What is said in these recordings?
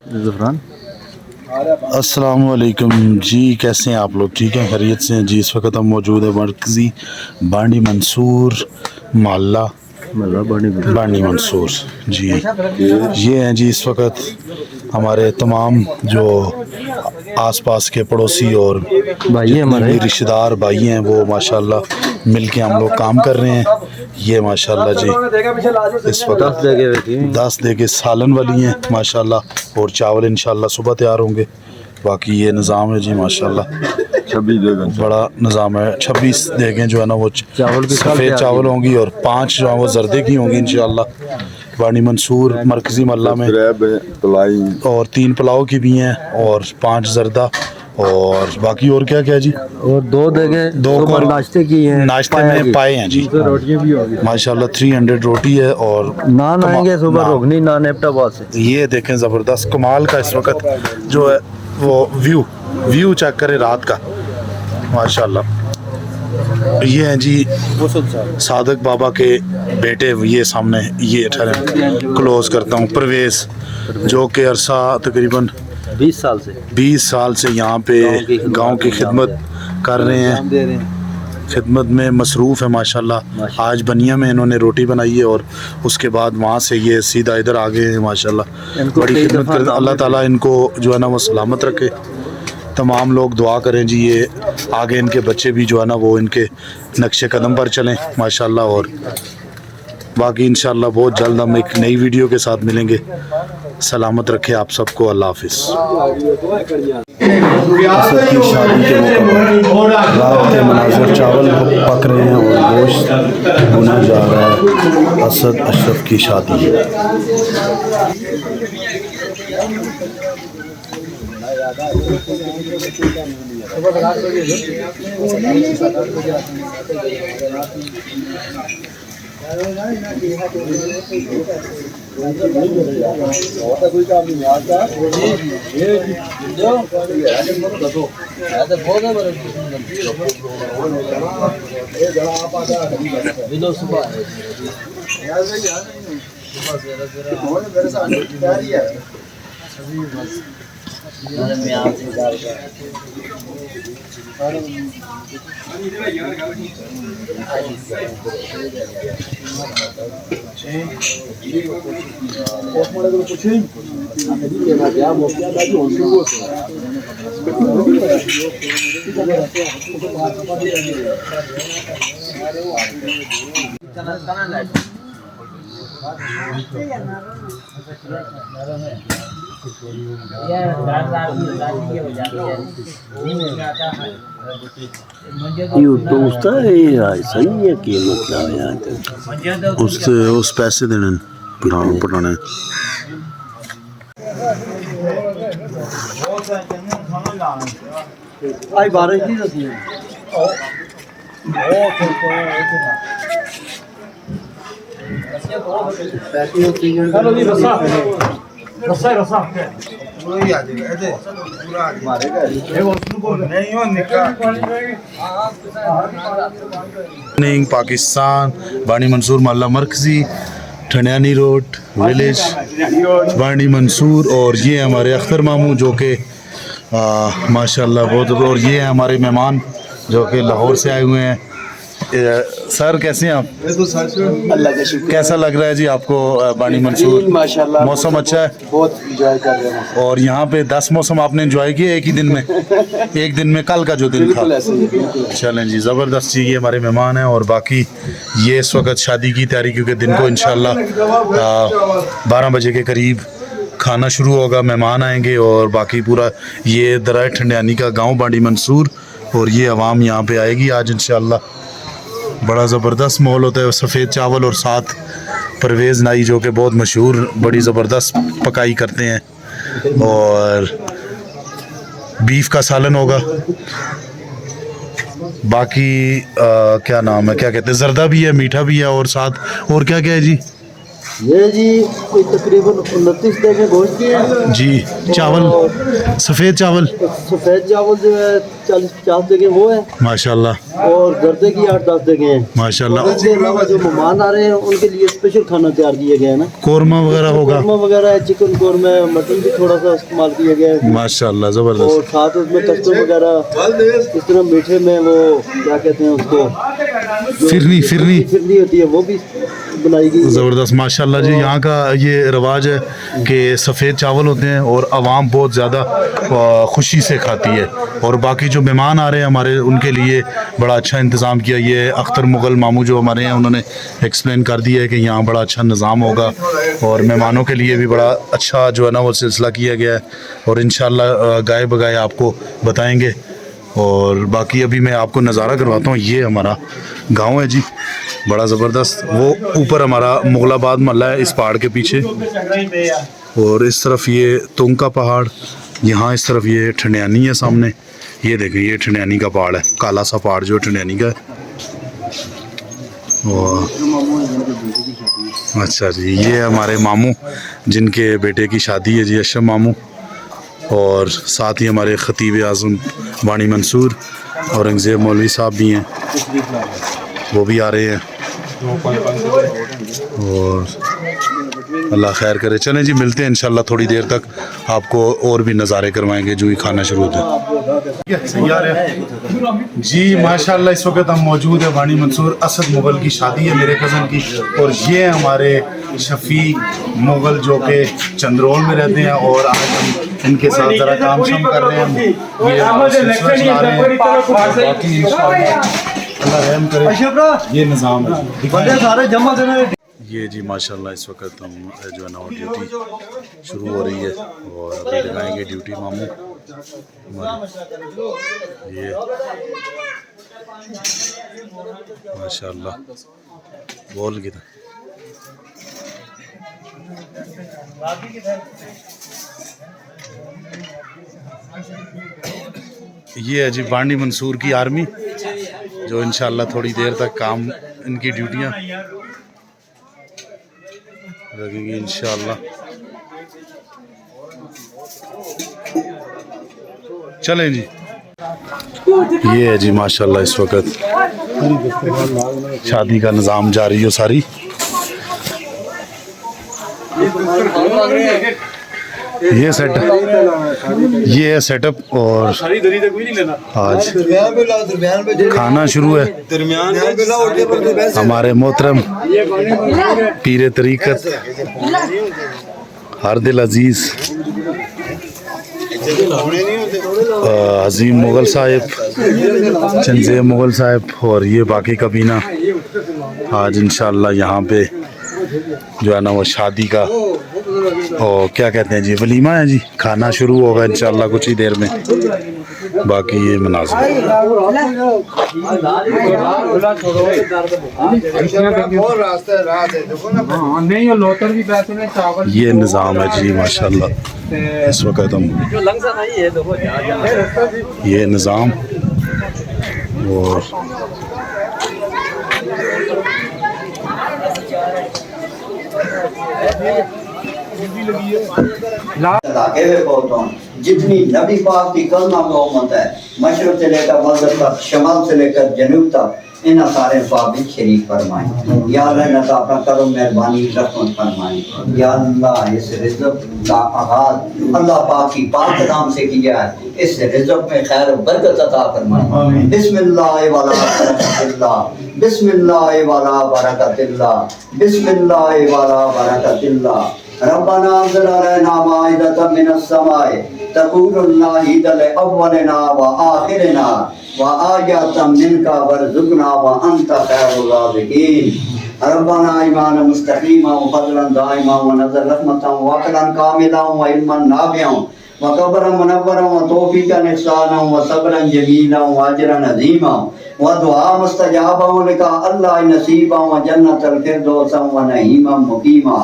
ज़फ़रान। अस्सलाम वालेकुम जी, कैसे हैं आप लोग? ठीक हैं, खैरियत से हैं जी। इस वक्त हम मौजूद है मरकज़ी बांडी मंसूर मोहल्ला बांडी मंसूर जी। ये हैं जी इस वक्त हमारे तमाम जो आसपास के पड़ोसी और भाई जितने हमारे भी रिश्तेदार भाई हैं वो माशाल्लाह मिल के हम लोग काम कर रहे हैं। ये माशाल्लाह जी इस वक्त 10 देगे सालन वाली हैं माशाल्लाह, और चावल इंशाल्लाह सुबह तैयार होंगे। बाकी ये निज़ाम है जी माशाल्लाह, 26 देगा बड़ा निज़ाम है। 26 देगें जो है ना वो चावल की सफ़ेद चावल होंगी और 5 जो है वो जर्दे की होंगी इंशाल्लाह बांडी मंसूर मरकज़ी मोहल्ला में। पलाई और 3 पुलाव की भी हैं और 5 जर्दा, और बाकी और क्या क्या जी, और 2 देखें, 2 सुबह नाश्ते की हैं, नाश्ते में पाए हैं जी रोटियां भी होगी, माशाल्लाह। 300 रोटी है और नान आएंगे सुबह रोगनी नान एबटाबाद से। ये देखें ज़बरदस्त कमाल का इस वक्त जो है वो व्यू चेक करें रात का माशाल्लाह। ये हैं जी सादक बाबा के बेटे, ये सामने ये ठहरे क्लोज करता हूँ, परवेज़, जो कि अरसा तकरीबन 20 साल से यहाँ पे गांव की खिदमत कर रहे हैं, खिदमत में मसरूफ़ है माशाल्लाह। आज बनिया में इन्होंने रोटी बनाई है और उसके बाद वहाँ से ये सीधा इधर आ गए हैं माशाल्लाह। बड़ी खिदमत कर, अल्लाह ताला इनको जो है ना वो सलामत रखे। तमाम लोग दुआ करें जी, ये आगे इनके बच्चे भी जो है ना वो इनके नक्शे कदम पर चलें माशाल्लाह। और बाकी इंशाल्लाह बहुत जल्द हम एक नई वीडियो के साथ मिलेंगे। सलामत रखे आप सबको, अल्लाह हाफिज़। असद की शादी के मौके पर रात के मनाज़र, चावल पक रहे हैं और गोश्त भुना जा रहा है। असद अशरफ की शादी। सही है कि मतलब उस पैसे देने पढ़ाने आई बारिश नहीं दसी पाकिस्तान बांडी मंसूर मोहल्ला मरकज़ी ठंडियानी रोड विलेज बांडी मंसूर। और ये हमारे अख्तर मामू जो कि माशाल्लाह बहुत, और ये हैं हमारे मेहमान जो कि लाहौर से आए हुए हैं। सर कैसे हैं आप? अल्लाह का शुक्र। कैसा लग रहा है जी आपको बांडी मंसूर? माशाल्लाह मौसम अच्छा है, बहुत एंजॉय कर रहे हैं। और यहाँ पे 10 मौसम आपने एंजॉय किए एक ही दिन में? एक दिन में, कल का जो दिन था। बिल्कुल ऐसे ही, बिल्कुल। चलें जी, ज़बरदस्त जी। ये हमारे मेहमान हैं और बाकी ये इस वक्त शादी की तैयारी, क्योंकि दिन को इंशाल्लाह 12 बजे के करीब खाना शुरू होगा, मेहमान आएंगे। और बाकी पूरा ये दराय ठंडियानी का गांव बांडी मंसूर, और ये अवाम यहाँ पे आएगी आज इंशाल्लाह। बड़ा ज़बरदस्त माहौल होता है। सफ़ेद चावल और साथ परवेज़ नाई जो कि बहुत मशहूर, बड़ी ज़बरदस्त पकाई करते हैं, और बीफ का सालन होगा। बाकी क्या नाम है, क्या कहते हैं, जर्दा भी है, मीठा भी है, और साथ और क्या क्या है जी? ये जी कोई तकरीबन 29 देगे गोश्त की है। जी चावल, सफ़ेद चावल सफ़ेद चावल जो है 40-50 देगे वो है, माशाल्लाह और गर्दे की 8-10 देगे हैं। माशाल्लाह। और इसके अलावा जो मेहमान आ रहे हैं उनके लिए स्पेशल खाना तैयार किया गया है ना, कोरमा वगैरह होगा, कोरमा वगैरह है, चिकन कोरमा है, मटन भी थोड़ा सा इस्तेमाल किया गया है, माशाल्लाह ज़बरदस्त। और साथ उसमें कस्टम वगैरह इस तरह मीठे में वो क्या कहते हैं उसको, फिरनी फिरनी होती है, वो भी बनाई गई है। ज़बरदस्त माशाल्लाह जी। यहाँ का ये रिवाज है कि सफ़ेद चावल होते हैं और आवाम बहुत ज़्यादा खुशी से खाती है, और बाकी जो मेहमान आ रहे हैं हमारे उनके लिए बड़ा अच्छा इंतज़ाम किया। ये अख्तर मुग़ल मामू जो हमारे हैं उन्होंने एक्सप्लेन कर दिया है कि यहाँ बड़ा अच्छा निज़ाम होगा, और मेहमानों के लिए भी बड़ा अच्छा जो है ना वो सिलसिला किया गया है, और इंशाल्लाह गाय बगाए आपको बताएंगे। और बाकी अभी मैं आपको नज़ारा करवाता हूँ। ये हमारा गांव है जी, बड़ा ज़बरदस्त। वो ऊपर हमारा मुगलाबाद महल्ला है इस पहाड़ के पीछे, और इस तरफ ये तुंग का पहाड़, यहाँ इस तरफ ये ठंडियानी है सामने। ये देखिए ये ठंडियानी का पहाड़ है, काला सा पहाड़ जो ठंडियानी का है। और अच्छा जी, ये हमारे मामू जिनके बेटे की शादी है जी, अशरफ मामू, और साथ ही हमारे ख़तीब आज़म बानी मंसूर औरंगज़ेब मौलवी साहब भी हैं, वो भी आ रहे हैं। और अल्लाह खैर करे। चलें जी, मिलते हैं इंशाल्लाह थोड़ी देर तक, आपको और भी नज़ारे करवाएंगे जो ही खाना शुरू होता है जी। माशाल्लाह इस वक्त हम मौजूद है बानी मंसूर असद मुग़ल की शादी है मेरे कज़न की, और ये हमारे शफ़ी मुग़ल जो कि चंद्रोल में रहते हैं, और आज हम इनके साथ ज़रा काम शाम कर रहे हैं। ये सिलसिला चला रहे हैं, बाकी इंशाल्लाह अल्लाह रहम करे। ये निज़ाम है सारे जमा देना। ये जी माशाल्लाह इस वक्त हम जो है ना ड्यूटी शुरू हो रही है, और अभी लगाएंगे ड्यूटी मामू हमारे। ये माशाल्लाह बोल किधर ये है जी बानी मंसूर की आर्मी, जो इंशाल्लाह थोड़ी देर तक काम इनकी ड्यूटियाँ लगेगी इंशाल्लाह। चलें जी। ये है जी माशाल्लाह इस वक्त शादी का निज़ाम जारी हो सारी। ये है सेटअप, और आज खाना शुरू है। हमारे मोहतरम पीर तरीक़त हरदिल अजीज़ अजीम मुग़ल साहिब, चंज़ेब मुग़ल साहिब, और ये बाकी कबीना आज इंशाल्लाह यहाँ पे जो है ना वो शादी का, और क्या कहते हैं जी, वलीमा है जी। खाना शुरू होगा इंशाल्लाह कुछ ही देर में। बाकी ये मनाज़िर ये निज़ाम है जी माशाल्लाह इस वक्त हम ये निज़ाम। और जितनी नबी पाक की कलमा में उम्मत है, मशरक़ से लेकर मग़रिब तक, शमाल से लेकर जनूब तक, इन सारे ख्वाब शरीक फरमाएं। या अल्लाह ने अपना करम मेहरबानी रहमत फरमाएं। या अल्लाह इस रिज़्क़ का आगाज़ अल्लाह पाक की पाक नाम से किया है, इस रिज़्क़ में खैर बरकत अता फरमाएं। बिस्मिल्लाह वाला बरकतिल्लाह, बिस्मिल्लाह वाला बरकतिल्लाह, बिस्मिल्लाह वाला बरकतिल्लाह। रब्बना अंज़िल अलैना माइदतम मिनस समाए तक़ूलु लिल अव्वलिना व आखिरिना व आयतम मिनका वरज़ुक़ना व अंत खैरुर राज़िक़ीन। रब्बना ईमान मुस्तक़ीमा व फ़ज़लन दाइमा व नज़र रहमतन व अक़लन कामिला व इल्मन नाफ़िअन व क़ब्रन मुनव्वरन व तौफ़ीक़न इहसानन व सब्रन जमीलन व अजरन अज़ीमा व दुआ मुस्तजाबन लिका अल्लाह नसीबन व जन्नतल फ़िरदौसन व नईमन मुक़ीमा।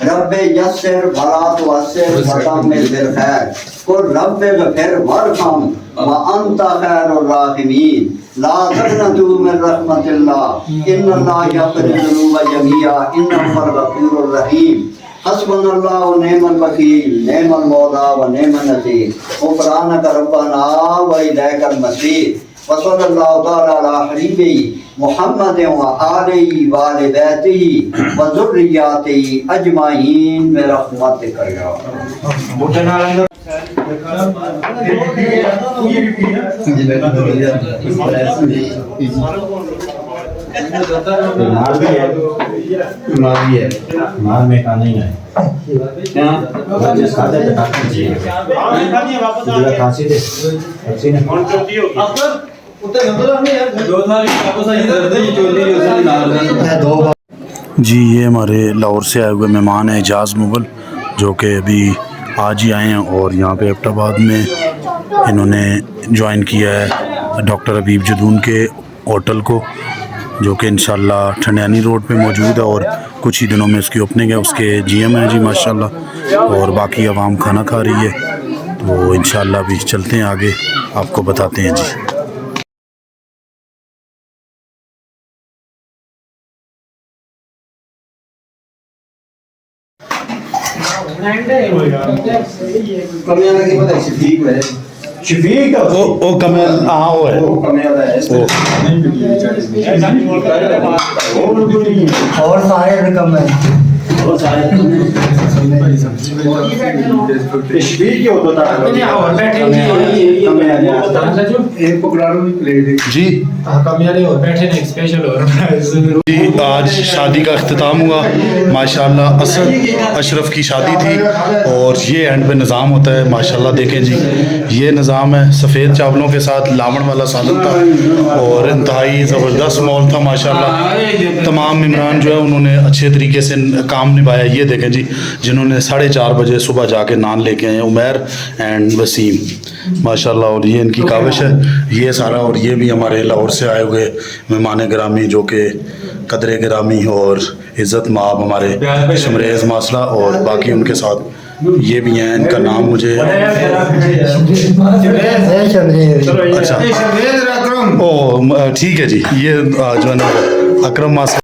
रब्बे यस्सिर वला तुअस्सिर वतम्मिल बिल खैर कुल रब्बे ग़फिर वरहम व अंत खैरुर राहिमीन। ला तक़नतू मिन रहमतिल्लाह इन्नल्लाह यग़फ़िरु ज़ुनूबा जमीआ इन्नहु हुवल गफ़ूरुर रहीम हस्बुनल्लाहु व निअमल वकील निअमल मौला व निअमन नसीर ग़ुफ़रानक रब्बना व इलैकल मसीर व सल्लल्लाहु तआला अला हबीबिही मुहम्मद व आलिही व आलि बैतिही व ज़ुर्रिय्यतिही अजमाईन बिरहमतिका या माल में का नहीं है खांसी दे जी ये हमारे लाहौर से आए हुए मेहमान हैं एजाज़ मुग़ल, जो कि अभी आज ही आए हैं और यहाँ पे एबटाबाद में इन्होंने ज्वाइन किया है डॉक्टर हबीब जदून के होटल को, जो कि इंशाल्लाह ठंडियानी रोड पे मौजूद है और कुछ ही दिनों में उसकी ओपनिंग है। उसके जीएम हैं जी माशाल्लाह, और बाकी आवाम खाना खा रही है, तो इंशाल्लाह भी चलते हैं आगे, आपको बताते हैं जी। शफीक ओ कमल हाँ वो है और सारे रकम है शफीक और जी। जी आज शादी का अख्तिताम हुआ माशाल्लाह, असद अशरफ की शादी थी और ये एंड पे निज़ाम होता है माशाल्लाह। देखें जी ये निज़ाम है, सफ़ेद चावलों के साथ लावण वाला सालन था और इंतहाई ज़बरदस्त मॉल था माशाल्लाह। तमाम मेहमान जो है उन्होंने अच्छे तरीके से काम निभाया। ये देखें जी जिन्होंने 4:30 बजे सुबह जाके नान लेके आए उमैर एंड वसीम माशाल्लाह, और ये इनकी काविश है ये सारा। और ये भी हमारे लाहौर से आए हुए मेहमान गिरामी जो कि कदरे गिरामी और इज़्ज़त माब हमारे शमरेज़ मासला, और बाकी उनके साथ ये भी हैं, इनका नाम मुझे अच्छा ओ ठीक है जी। ये जो है ना अकरम मासला